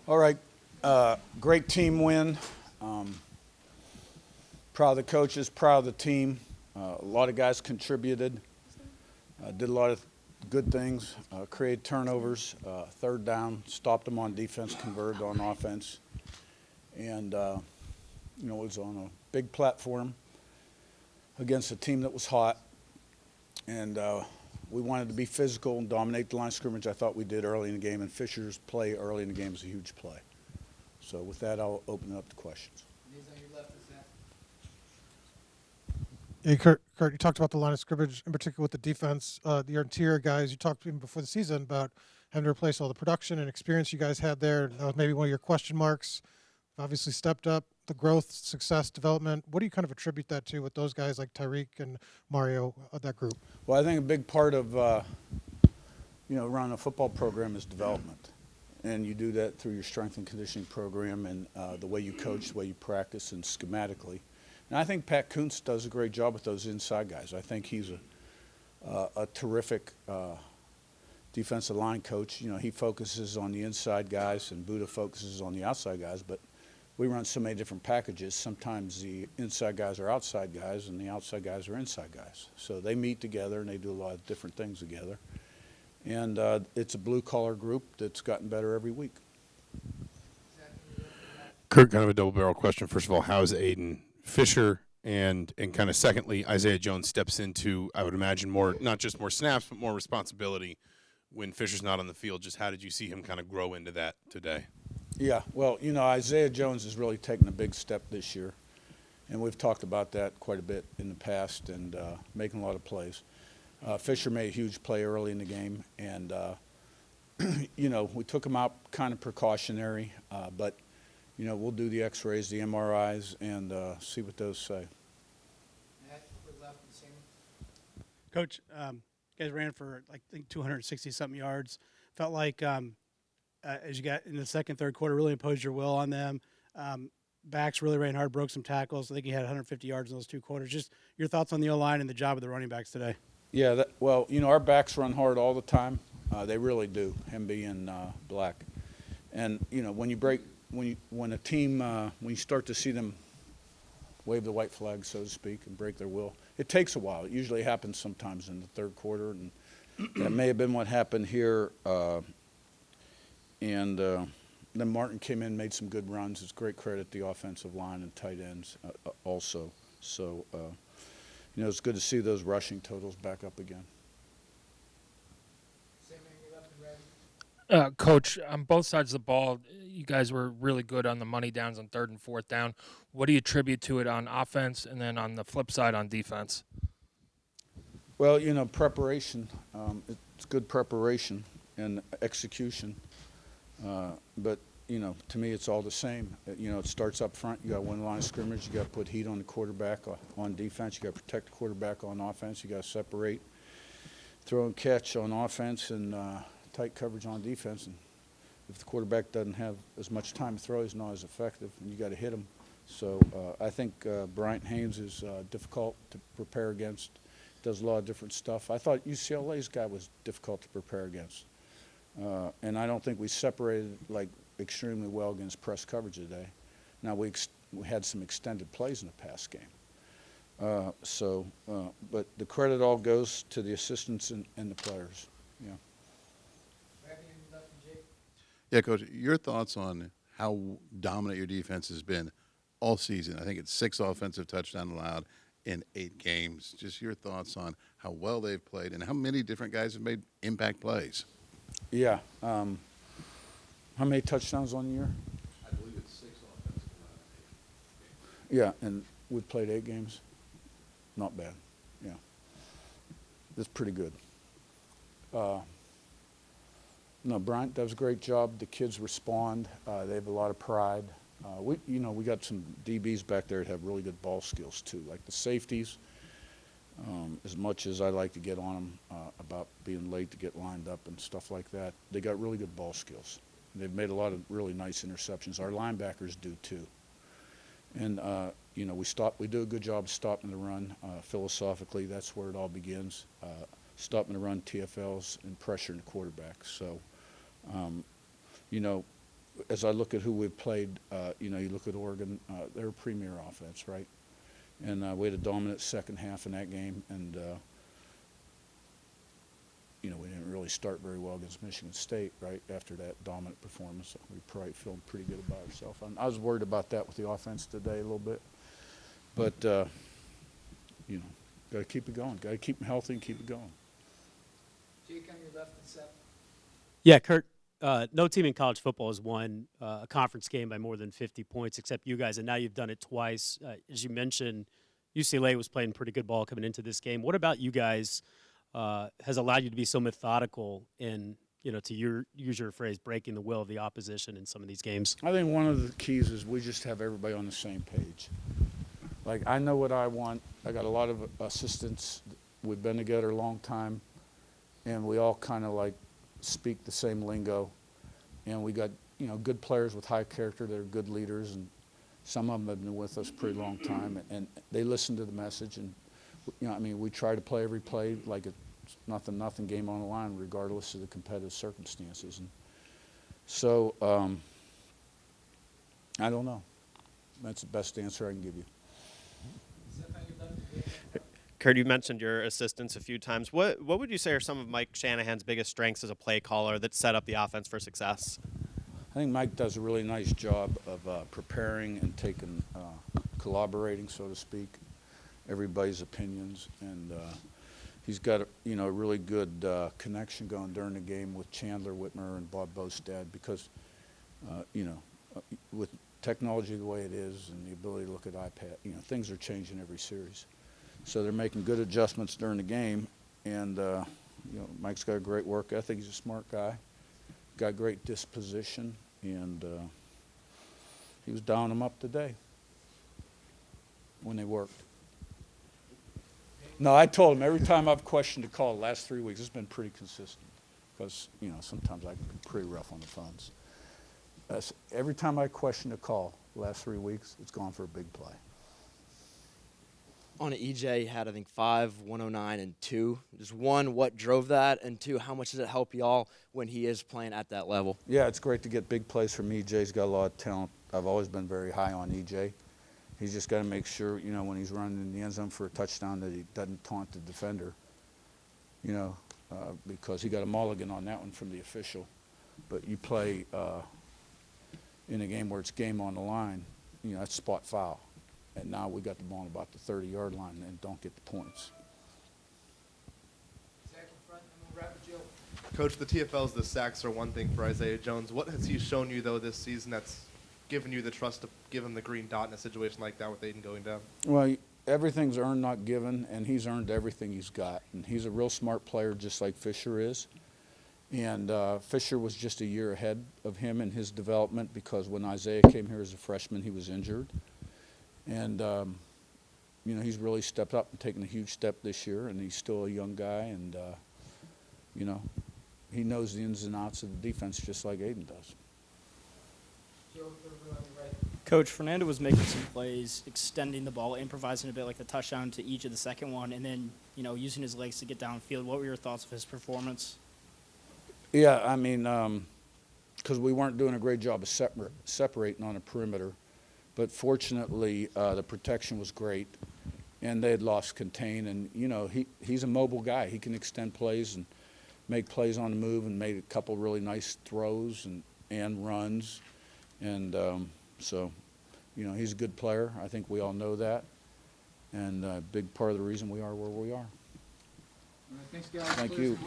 All right, great team win. Um, Proud of the coaches, proud of the team. A lot of guys contributed, did a lot of good things, created turnovers, third down, stopped them on defense, converted on offense. And, it was on a big platform against a team that was hot. And we wanted to be physical and dominate the line of scrimmage. I thought we did early in the game, and Fisher's play early in the game was a huge play. So with that, I'll open it up to questions. Hey, Curt, you talked about the line of scrimmage, in particular with the defense, your interior guys. You talked even before the season about having to replace all the production and experience you guys had there. That was maybe one of your question marks. Obviously stepped up the growth, success, development. What do you kind of attribute that to with those guys like Tyreek and Mario, that group? Well, I think a big part of running a football program is development, and you do that through your strength and conditioning program and the way you coach, the way you practice, and schematically. And I think Pat Kuntz does a great job with those inside guys. I think he's a terrific defensive line coach. He focuses on the inside guys, and Buddha focuses on the outside guys. But we run so many different packages. Sometimes the inside guys are outside guys, and the outside guys are inside guys. So they meet together, and they do a lot of different things together. And it's a blue-collar group that's gotten better every week. Curt, kind of a double-barrel question. First of all, how's Aiden Fisher? And kind of secondly, Isaiah Jones steps into, I would imagine, more, not just more snaps, but more responsibility when Fisher's not on the field. Just how did you see him kind of grow into that today? Yeah, well, Isaiah Jones has really taken a big step this year, and we've talked about that quite a bit in the past, and making a lot of plays. Fisher made a huge play early in the game, and, we took him out kind of precautionary, but, we'll do the x-rays, the MRIs, and see what those say. Coach, you guys ran for, I think, 260-something yards. Felt like as you got in the second, third quarter, really imposed your will on them. Backs really ran hard, broke some tackles. I think he had 150 yards in those two quarters. Just your thoughts on the O-line and the job of the running backs today. Yeah, our backs run hard all the time. They really do, him being black. And, when you start to see them wave the white flag, so to speak, and break their will, it takes a while. It usually happens sometimes in the third quarter, and that may have been what happened here. And then Martin came in, made some good runs. It's great credit the offensive line and tight ends also. So, it's good to see those rushing totals back up again. Coach, on both sides of the ball, you guys were really good on the money downs on third and fourth down. What do you attribute to it on offense, and then on the flip side on defense? Well, preparation. It's good preparation and execution. But, to me, it's all the same. It starts up front. You got to win the line of scrimmage. You got to put heat on the quarterback on defense. You got to protect the quarterback on offense. You got to separate, throw and catch on offense, and tight coverage on defense. And if the quarterback doesn't have as much time to throw, he's not as effective, and you got to hit him. So I think Bryant Haynes is difficult to prepare against. Does a lot of different stuff. I thought UCLA's guy was difficult to prepare against. And I don't think we separated extremely well against press coverage today. Now we had some extended plays in the pass game. But the credit all goes to the assistants and the players. Yeah. Yeah, Coach, your thoughts on how dominant your defense has been all season. I think it's 6 offensive touchdowns allowed in 8 games. Just your thoughts on how well they've played and how many different guys have made impact plays. Yeah. How many touchdowns on the year? I believe it's 6 offensive allowed. Yeah, and we've played 8 games. Not bad. Yeah. That's pretty good. No, Bryant does a great job. The kids respond. They have a lot of pride. We got some DBs back there that have really good ball skills too, like the safeties. As much as I like to get on them about being late to get lined up and stuff like that, they got really good ball skills. They've made a lot of really nice interceptions. Our linebackers do too. And we do a good job stopping the run. Philosophically, that's where it all begins. Stopping the run, TFLs, and pressuring the quarterback. So, as I look at who we've played, you look at Oregon, they're a premier offense, right? And we had a dominant second half in that game, and we didn't really start very well against Michigan State, right, after that dominant performance. We probably feel pretty good about ourselves. I was worried about that with the offense today a little bit. But, got to keep it going. Got to keep them healthy and keep it going. Jake on your left and Seth. Yeah, Curt, no team in college football has won a conference game by more than 50 points except you guys, and now you've done it twice. As you mentioned, UCLA was playing pretty good ball coming into this game. What about you guys has allowed you to be so methodical in, to use your phrase, breaking the will of the opposition in some of these games? I think one of the keys is we just have everybody on the same page. Like, I know what I want. I got a lot of assistants. We've been together a long time, and we all kind of like speak the same lingo. And we got, good players with high character. They're good leaders, and some of them have been with us a pretty long time, and they listen to the message. And, we try to play every play like it's nothing game on the line, regardless of the competitive circumstances. And so, I don't know. That's the best answer I can give you. Curt, you mentioned your assistants a few times. What would you say are some of Mike Shanahan's biggest strengths as a play caller that set up the offense for success? I think Mike does a really nice job of preparing and taking, collaborating, so to speak, everybody's opinions. And he's got a really good connection going during the game with Chandler Whitmer and Bob Bostad because, with technology the way it is and the ability to look at iPad, things are changing every series. So they're making good adjustments during the game, and Mike's got a great work ethic. He's a smart guy, got great disposition, and he was dialing them up today when they worked. No, I told him every time I've questioned a call the last 3 weeks, it's been pretty consistent because sometimes I can be pretty rough on the phones. Every time I question a call the last 3 weeks, it's gone for a big play. On EJ, you had, I think, 5, 109, and 2. Just one, what drove that? And 2, how much does it help y'all when he is playing at that level? Yeah, it's great to get big plays from EJ. He's got a lot of talent. I've always been very high on EJ. He's just got to make sure, when he's running in the end zone for a touchdown that he doesn't taunt the defender, because he got a mulligan on that one from the official. But you play in a game where it's game on the line, that's spot foul. And now we got the ball on about the 30-yard line and don't get the points. Zach in front, and we'll wrap with Joe. Coach, the TFLs, the sacks are one thing for Isaiah Jones. What has he shown you, though, this season that's given you the trust to give him the green dot in a situation like that with Aiden going down? Well, everything's earned, not given, and he's earned everything he's got. And he's a real smart player, just like Fisher is. And Fisher was just a year ahead of him in his development because when Isaiah came here as a freshman, he was injured. And, he's really stepped up and taken a huge step this year, and he's still a young guy, and, he knows the ins and outs of the defense just like Aiden does. Coach, Fernando was making some plays, extending the ball, improvising a bit like the touchdown to each of the second one, and then, using his legs to get downfield. What were your thoughts of his performance? Yeah, because we weren't doing a great job of separating on the perimeter. But fortunately, the protection was great, and they had lost contain. And, he's a mobile guy. He can extend plays and make plays on the move and made a couple really nice throws and runs. And so, he's a good player. I think we all know that. And a big part of the reason we are where we are. All right, thanks, guys. Thank you.